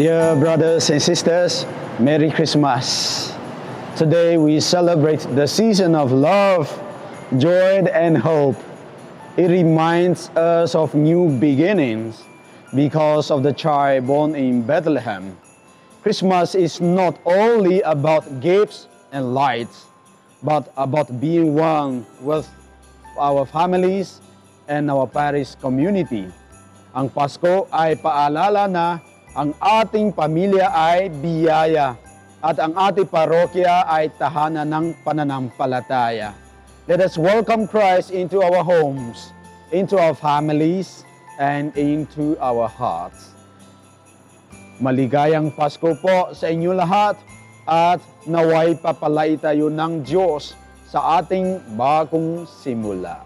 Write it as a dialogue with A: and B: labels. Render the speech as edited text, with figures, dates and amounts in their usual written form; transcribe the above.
A: Dear brothers and sisters, Merry Christmas. Today we celebrate the season of love, joy, and hope. It reminds us of new beginnings because of the child born in Bethlehem. Christmas is not only about gifts and lights, but about being one with our families and our parish community. Ang Pasko ay paalala na ang ating pamilya ay biyaya at ang ating parokya ay tahanan ng pananampalataya. Let us welcome Christ into our homes, into our families, and into our hearts. Maligayang Pasko po sa inyo lahat at naway papalay tayo ng Diyos sa ating bagong simula.